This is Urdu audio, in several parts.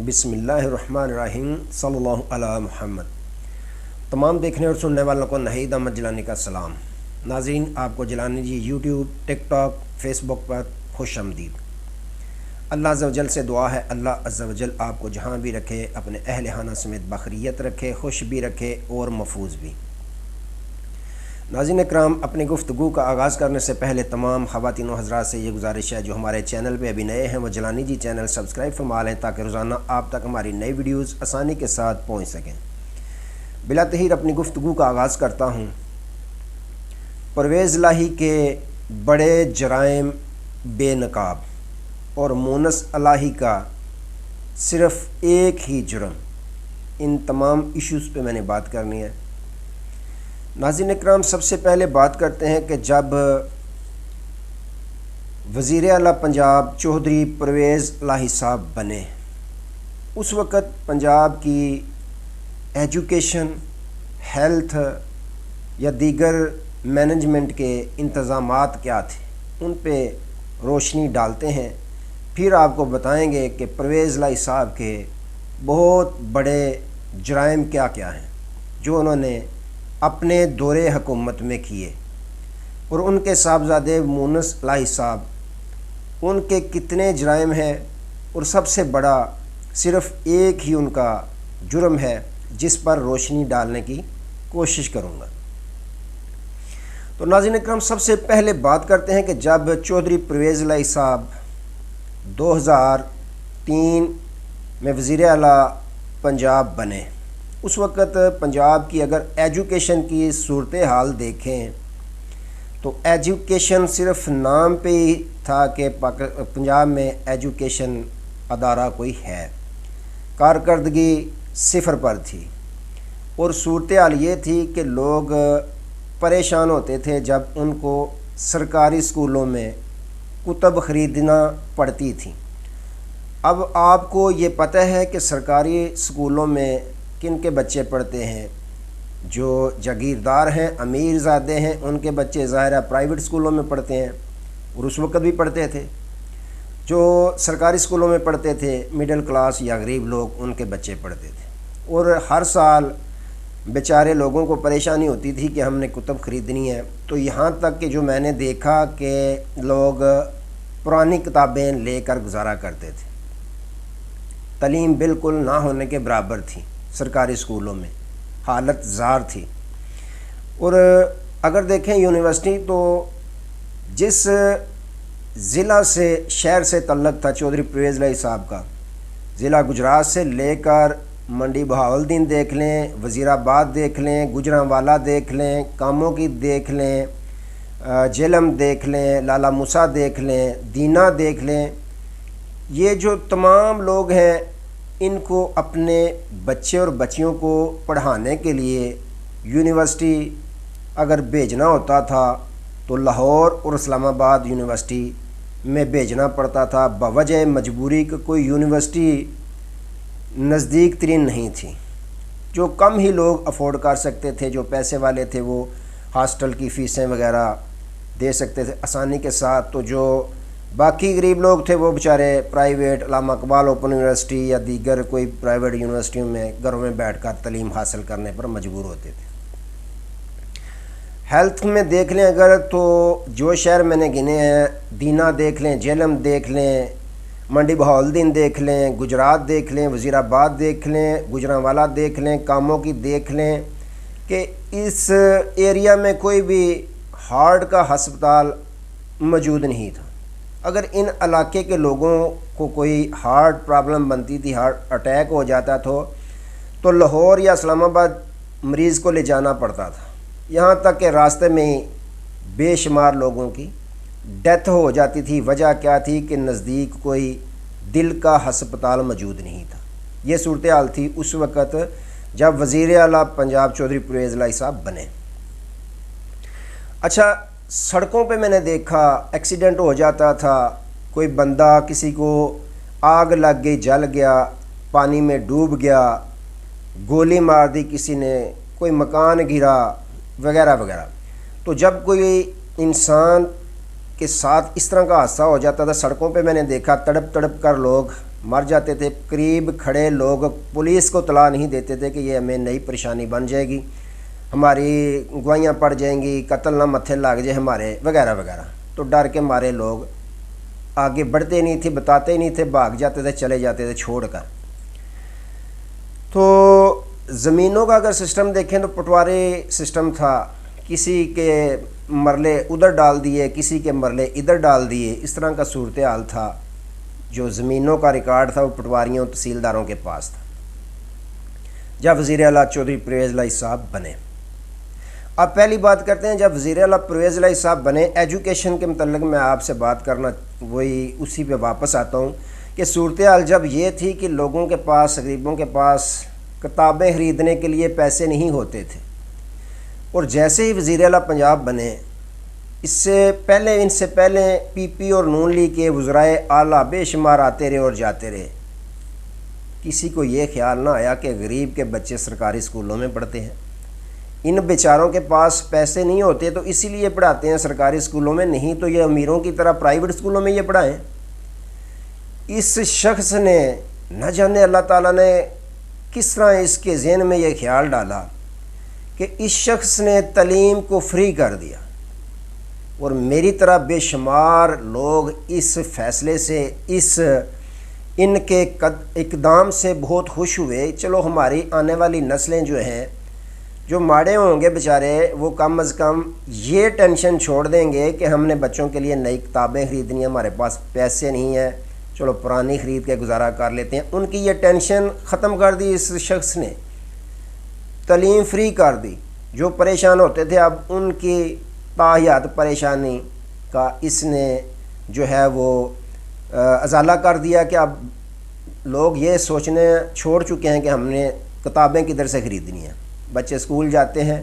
بسم اللہ الرحمن الرحیم صلی اللہ علی محمد۔ تمام دیکھنے اور سننے والوں کو نہید احمد جیلانی کا سلام۔ ناظرین، آپ کو جیلانی جی یوٹیوب، ٹک ٹاک، فیس بک پر خوش آمدید۔ اللہ عز و جل سے دعا ہے اللہ عز و جل آپ کو جہاں بھی رکھے اپنے اہل خانہ سمیت بخیریت رکھے، خوش بھی رکھے اور محفوظ بھی۔ ناظرین اکرام، اپنی گفتگو کا آغاز کرنے سے پہلے تمام خواتین و حضرات سے یہ گزارش ہے جو ہمارے چینل پہ ابھی نئے ہیں وہ جیلانی جی چینل سبسکرائب فرما لیں تاکہ روزانہ آپ تک ہماری نئی ویڈیوز آسانی کے ساتھ پہنچ سکیں۔ بلا تحیر اپنی گفتگو کا آغاز کرتا ہوں۔ پرویز الہی کے بڑے جرائم بے نقاب اور مونس الہی کا صرف ایک ہی جرم، ان تمام ایشوز پہ میں نے بات کرنی ہے۔ ناظرین اکرام، سب سے پہلے بات کرتے ہیں کہ جب وزیر اعلیٰ پنجاب چودھری پرویز الہی صاحب بنے، اس وقت پنجاب کی ایجوکیشن، ہیلتھ یا دیگر مینجمنٹ کے انتظامات کیا تھے، ان پہ روشنی ڈالتے ہیں، پھر آپ کو بتائیں گے کہ پرویز الہی صاحب کے بہت بڑے جرائم کیا کیا ہیں جو انہوں نے اپنے دور حکومت میں کیے، اور ان کے صاحبزادے مونس الہی صاحب ان کے کتنے جرائم ہیں، اور سب سے بڑا صرف ایک ہی ان کا جرم ہے جس پر روشنی ڈالنے کی کوشش کروں گا۔ تو ناظرین اکرام، سب سے پہلے بات کرتے ہیں کہ جب چودھری پرویز الہی صاحب 2003 میں وزیر اعلیٰ پنجاب بنے، اس وقت پنجاب کی اگر ایجوکیشن کی صورتحال دیکھیں تو ایجوکیشن صرف نام پہ ہی تھا کہ پنجاب میں ایجوکیشن ادارہ کوئی ہے، کارکردگی صفر پر تھی، اور صورتحال یہ تھی کہ لوگ پریشان ہوتے تھے جب ان کو سرکاری اسکولوں میں کتب خریدنا پڑتی تھی۔ اب آپ کو یہ پتہ ہے کہ سرکاری اسکولوں میں کن کے بچے پڑھتے ہیں، جو جاگیردار ہیں، امیر زادے ہیں، ان کے بچے ظاہرہ پرائیویٹ اسکولوں میں پڑھتے ہیں، اور اس وقت بھی پڑھتے تھے۔ جو سرکاری اسکولوں میں پڑھتے تھے مڈل کلاس یا غریب لوگ، ان کے بچے پڑھتے تھے، اور ہر سال بیچارے لوگوں کو پریشانی ہوتی تھی کہ ہم نے کتب خریدنی ہے، تو یہاں تک کہ جو میں نے دیکھا کہ لوگ پرانی کتابیں لے کر گزارا کرتے تھے۔ تعلیم بالکل نہ ہونے کے برابر تھی سرکاری اسکولوں میں، حالت زار تھی۔ اور اگر دیکھیں یونیورسٹی، تو جس ضلع سے شہر سے تعلق تھا چودھری پرویز الہی صاحب کا، ضلع گجرات سے لے کر منڈی بہاولدین دیکھ لیں، وزیر آباد دیکھ لیں، گوجرانوالا دیکھ لیں، کاموں کی دیکھ لیں، جہلم دیکھ لیں، لالا موسیٰ دیکھ لیں، دینا دیکھ لیں، یہ جو تمام لوگ ہیں ان کو اپنے بچے اور بچیوں کو پڑھانے کے لیے یونیورسٹی اگر بھیجنا ہوتا تھا تو لاہور اور اسلام آباد یونیورسٹی میں بھیجنا پڑتا تھا، بوجہ مجبوری کہ کوئی یونیورسٹی نزدیک ترین نہیں تھی۔ جو کم ہی لوگ افورڈ کر سکتے تھے، جو پیسے والے تھے، وہ ہاسٹل کی فیسیں وغیرہ دے سکتے تھے آسانی کے ساتھ، تو جو باقی غریب لوگ تھے وہ بیچارے پرائیویٹ علامہ اقبال اوپن یونیورسٹی یا دیگر کوئی پرائیویٹ یونیورسٹیوں میں گھروں میں بیٹھ کر تعلیم حاصل کرنے پر مجبور ہوتے تھے۔ ہیلتھ میں دیکھ لیں اگر، تو جو شہر میں نے گنے ہیں، دینا دیکھ لیں، جہلم دیکھ لیں، منڈی بہاولدین دیکھ لیں، گجرات دیکھ لیں، وزیر آباد دیکھ لیں، گوجرانوالا دیکھ لیں، کاموں کی دیکھ لیں، کہ اس ایریا میں کوئی بھی ہارٹ کا ہسپتال موجود نہیں تھا۔ اگر ان علاقے کے لوگوں کو کوئی ہارٹ پرابلم بنتی تھی، ہارٹ اٹیک ہو جاتا تو لاہور یا اسلام آباد مریض کو لے جانا پڑتا تھا، یہاں تک کہ راستے میں ہی بے شمار لوگوں کی ڈیتھ ہو جاتی تھی۔ وجہ کیا تھی کہ نزدیک کوئی دل کا ہسپتال موجود نہیں تھا۔ یہ صورتحال تھی اس وقت جب وزیر اعلیٰ پنجاب چودھری پرویز الہی صاحب بنے۔ اچھا، سڑکوں پہ میں نے دیکھا ایکسیڈنٹ ہو جاتا تھا، کوئی بندہ، کسی کو آگ لگ گئی، جل گیا، پانی میں ڈوب گیا، گولی مار دی کسی نے، کوئی مکان گرا وغیرہ وغیرہ۔ تو جب کوئی انسان کے ساتھ اس طرح کا حادثہ ہو جاتا تھا، سڑکوں پہ میں نے دیکھا تڑپ تڑپ کر لوگ مر جاتے تھے، قریب کھڑے لوگ پولیس کو اطلاع نہیں دیتے تھے کہ یہ ہمیں نئی پریشانی بن جائے گی، ہماری گوائیاں پڑ جائیں گی، قتل نہ متھے لگ جائے ہمارے وغیرہ وغیرہ، تو ڈر کے مارے لوگ آگے بڑھتے نہیں تھے، بتاتے نہیں تھے، بھاگ جاتے تھے، چلے جاتے تھے چھوڑ کر۔ تو زمینوں کا اگر سسٹم دیکھیں تو پٹواری سسٹم تھا، کسی کے مرلے ادھر ڈال دیے، کسی کے مرلے ادھر ڈال دیے، اس طرح کا صورتحال تھا۔ جو زمینوں کا ریکارڈ تھا وہ پٹواریوں تحصیلداروں کے پاس تھا جب وزیر اعلیٰ چودھری پرویز الہی صاحب بنے۔ اب پہلی بات کرتے ہیں، جب وزیر اعلیٰ پرویز الہی صاحب بنے، ایجوکیشن کے متعلق میں آپ سے بات کرنا وہی اسی پہ واپس آتا ہوں کہ صورتحال جب یہ تھی کہ لوگوں کے پاس، غریبوں کے پاس کتابیں خریدنے کے لیے پیسے نہیں ہوتے تھے، اور جیسے ہی وزیر اعلیٰ پنجاب بنے، ان سے پہلے پی پی اور نون لیگ کے وزرائے اعلیٰ بے شمار آتے رہے اور جاتے رہے، کسی کو یہ خیال نہ آیا کہ غریب کے بچے سرکاری اسکولوں میں پڑھتے ہیں، ان بیچاروں کے پاس پیسے نہیں ہوتے تو اسی لیے پڑھاتے ہیں سرکاری اسکولوں میں، نہیں تو یہ امیروں کی طرح پرائیویٹ اسکولوں میں یہ پڑھائیں۔ اس شخص نے نہ جانے اللہ تعالیٰ نے کس طرح اس کے ذہن میں یہ خیال ڈالا کہ اس شخص نے تعلیم کو فری کر دیا، اور میری طرح بے شمار لوگ اس فیصلے سے، ان کے اقدام سے بہت خوش ہوئے۔ چلو ہماری آنے والی نسلیں جو ہیں، جو ماڑے ہوں گے بیچارے، وہ کم از کم یہ ٹینشن چھوڑ دیں گے کہ ہم نے بچوں کے لیے نئی کتابیں خریدنی ہیں، ہمارے پاس پیسے نہیں ہیں، چلو پرانی خرید کے گزارا کر لیتے ہیں۔ ان کی یہ ٹینشن ختم کر دی اس شخص نے، تعلیم فری کر دی۔ جو پریشان ہوتے تھے اب ان کی تاحیات پریشانی کا اس نے جو ہے وہ ازالہ کر دیا کہ اب لوگ یہ سوچنے چھوڑ چکے ہیں کہ ہم نے کتابیں کدھر سے خریدنی ہیں۔ بچے اسکول جاتے ہیں،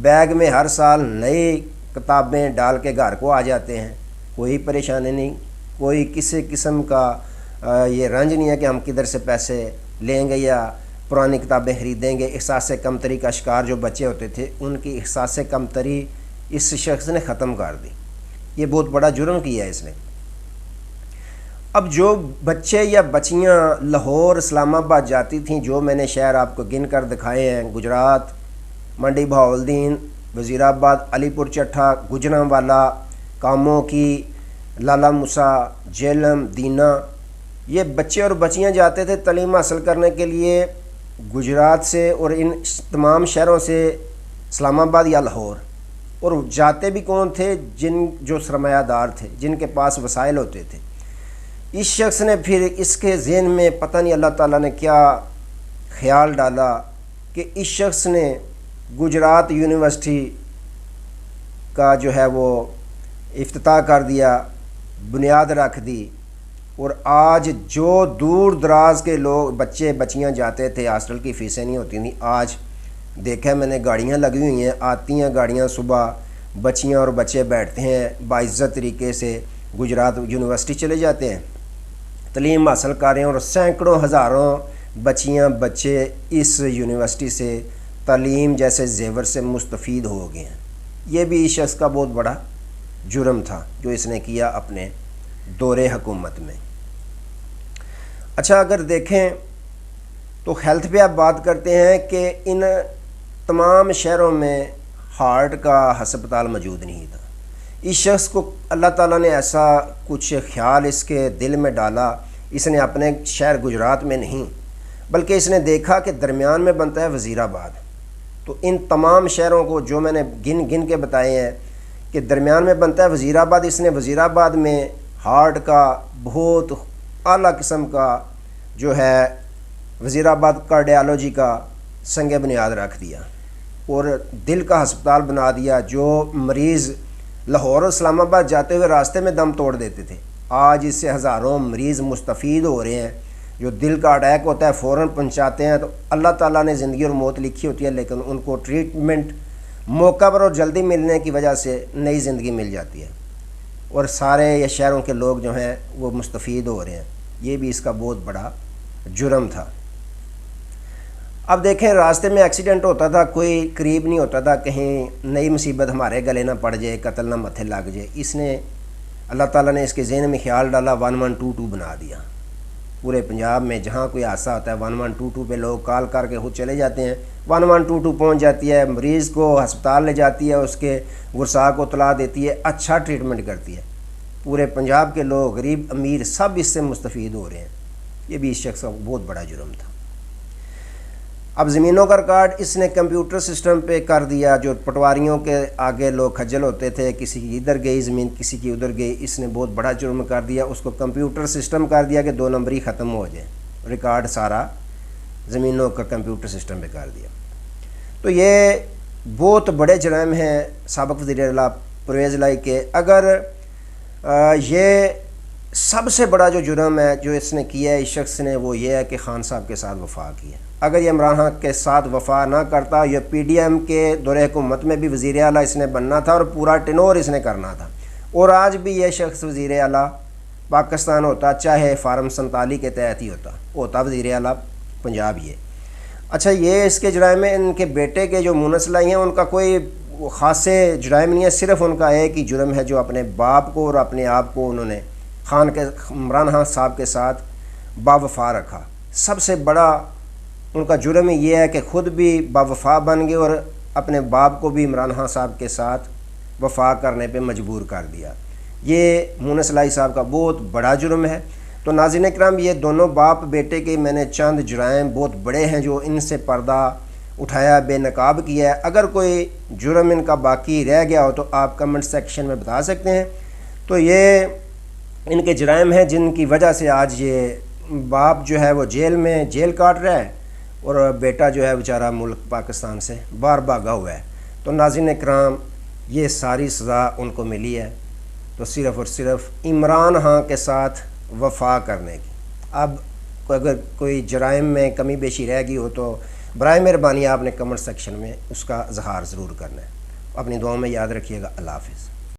بیگ میں ہر سال نئی کتابیں ڈال کے گھر کو آ جاتے ہیں، کوئی پریشانی نہیں، کوئی کسی قسم کا یہ رنج نہیں ہے کہ ہم کدھر سے پیسے لیں گے یا پرانی کتابیں خریدیں گے۔ احساس کمتری کا شکار جو بچے ہوتے تھے، ان کی احساس کمتری اس شخص نے ختم کر دی۔ یہ بہت بڑا جرم کیا ہے اس نے۔ اب جو بچے یا بچیاں لاہور، اسلام آباد جاتی تھیں، جو میں نے شہر آپ کو گن کر دکھائے ہیں، گجرات، منڈی بہاولدین، وزیر آباد، علی پور چٹھا، گجرانوالا، کاموں کی، لالا موسیٰ، جیلم، دینا، یہ بچے اور بچیاں جاتے تھے تعلیم حاصل کرنے کے لیے گجرات سے اور ان تمام شہروں سے اسلام آباد یا لاہور، اور جاتے بھی کون تھے؟ جو سرمایہ دار تھے، جن کے پاس وسائل ہوتے تھے۔ اس شخص نے پھر اس کے ذہن میں پتہ نہیں اللہ تعالیٰ نے کیا خیال ڈالا کہ اس شخص نے گجرات یونیورسٹی کا جو ہے وہ افتتاح کر دیا، بنیاد رکھ دی، اور آج جو دور دراز کے لوگ بچے بچیاں جاتے تھے، ہاسٹل کی فیسیں نہیں ہوتی تھیں، آج دیکھا میں نے گاڑیاں لگی ہوئی ہیں، آتی ہیں گاڑیاں، صبح بچیاں اور بچے بیٹھتے ہیں، باعزت طریقے سے گجرات یونیورسٹی چلے جاتے ہیں، تعلیم حاصل کر رہے ہیں، اور سینکڑوں ہزاروں بچیاں بچے اس یونیورسٹی سے تعلیم جیسے زیور سے مستفید ہو گئے ہیں۔ یہ بھی اس شخص کا بہت بڑا جرم تھا جو اس نے کیا اپنے دور حکومت میں۔ اچھا، اگر دیکھیں تو ہیلتھ پہ آپ بات کرتے ہیں کہ ان تمام شہروں میں ہارٹ کا ہسپتال موجود نہیں تھا۔ اس شخص کو اللہ تعالیٰ نے ایسا کچھ خیال اس کے دل میں ڈالا، اس نے اپنے شہر گجرات میں نہیں بلکہ اس نے دیکھا کہ درمیان میں بنتا ہے وزیر آباد، تو ان تمام شہروں کو جو میں نے گن کے بتائے ہیں کہ درمیان میں بنتا ہے وزیر آباد، اس نے وزیر آباد میں ہارٹ کا بہت اعلیٰ قسم کا جو ہے وزیر آباد کارڈیالوجی کا سنگ بنیاد رکھ دیا اور دل کا ہسپتال بنا دیا۔ جو مریض لاہور اور اسلام آباد جاتے ہوئے راستے میں دم توڑ دیتے تھے، آج اس سے ہزاروں مریض مستفید ہو رہے ہیں۔ جو دل کا اٹیک ہوتا ہے فوراً پہنچاتے ہیں، تو اللہ تعالیٰ نے زندگی اور موت لکھی ہوتی ہے، لیکن ان کو ٹریٹمنٹ موقع پر اور جلدی ملنے کی وجہ سے نئی زندگی مل جاتی ہے، اور سارے یہ شہروں کے لوگ جو ہیں وہ مستفید ہو رہے ہیں۔ یہ بھی اس کا بہت بڑا جرم تھا۔ اب دیکھیں، راستے میں ایکسیڈنٹ ہوتا تھا، کوئی قریب نہیں ہوتا تھا کہیں نئی مصیبت ہمارے گلے نہ پڑ جائے، قتل نہ متھے لگ جائے۔ اس نے اللہ تعالیٰ نے اس کے ذہن میں خیال ڈالا، 1122 بنا دیا پورے پنجاب میں جہاں کوئی حادثہ ہوتا ہے 1122 پہ لوگ کال کر کے خود چلے جاتے ہیں، 1122 پہنچ جاتی ہے، مریض کو ہسپتال لے جاتی ہے، اس کے ورثاء کو اطلاع دیتی ہے، اچھا ٹریٹمنٹ کرتی ہے۔ پورے پنجاب کے لوگ غریب امیر سب اس سے مستفید ہو رہے ہیں۔ یہ بھی اس شخص کا بہت بڑا جرم تھا۔ اب زمینوں کا ریکارڈ اس نے کمپیوٹر سسٹم پہ کر دیا، جو پٹواریوں کے آگے لوگ خجل ہوتے تھے، کسی کی ادھر گئی زمین کسی کی ادھر گئی، اس نے بہت بڑا جرم کر دیا، اس کو کمپیوٹر سسٹم کر دیا کہ 2 نمبری ختم ہو جائے، ریکارڈ سارا زمینوں کا کمپیوٹر سسٹم پہ کر دیا۔ تو یہ بہت بڑے جرائم ہیں سابق وزیر اعلیٰ پرویز الہی کے۔ اگر یہ سب سے بڑا جو جرم ہے جو اس نے کیا ہے اس شخص نے، وہ یہ ہے کہ خان صاحب کے ساتھ وفا کی ہے۔ اگر یہ عمران خان کے ساتھ وفا نہ کرتا، یہ پی ڈی ایم کے دور حکومت میں بھی وزیر اعلیٰ اس نے بننا تھا اور پورا ٹینور اس نے کرنا تھا، اور آج بھی یہ شخص وزیر اعلیٰ پاکستان ہوتا، چاہے فارم 47 کے تحت ہی ہوتا وزیر اعلیٰ پنجاب یہ۔ اچھا، یہ اس کے جرائم میں ان کے بیٹے کے جو مونس الہی ہیں ان کا کوئی خاصے جرائم نہیں ہے، صرف ان کا ایک ہی جرم ہے جو اپنے باپ کو اور اپنے آپ کو انہوں نے عمران خان صاحب کے ساتھ باوفا رکھا۔ سب سے بڑا ان کا جرم یہ ہے کہ خود بھی باوفا بن گئے اور اپنے باپ کو بھی عمران خان صاحب کے ساتھ وفا کرنے پہ مجبور کر دیا۔ یہ مونس الہی صاحب کا بہت بڑا جرم ہے۔ تو ناظرین اکرام، یہ دونوں باپ بیٹے کے میں نے چند جرائم بہت بڑے ہیں جو ان سے پردہ اٹھایا، بے نقاب کیا ہے۔ اگر کوئی جرم ان کا باقی رہ گیا ہو تو آپ کمنٹ سیکشن میں بتا سکتے ہیں۔ تو یہ ان کے جرائم ہیں جن کی وجہ سے آج یہ باپ جو ہے وہ جیل کاٹ رہا ہے اور بیٹا جو ہے بیچارہ ملک پاکستان سے باہر بھاگا ہوا ہے۔ تو ناظرین اکرام، یہ ساری سزا ان کو ملی ہے تو صرف اور صرف عمران خان کے ساتھ وفا کرنے کی۔ اب اگر کوئی جرائم میں کمی بیشی رہ گئی ہو تو برائے مہربانی آپ نے کمنٹ سیکشن میں اس کا اظہار ضرور کرنا ہے۔ اپنی دعاؤں میں یاد رکھیے گا۔ اللہ حافظ۔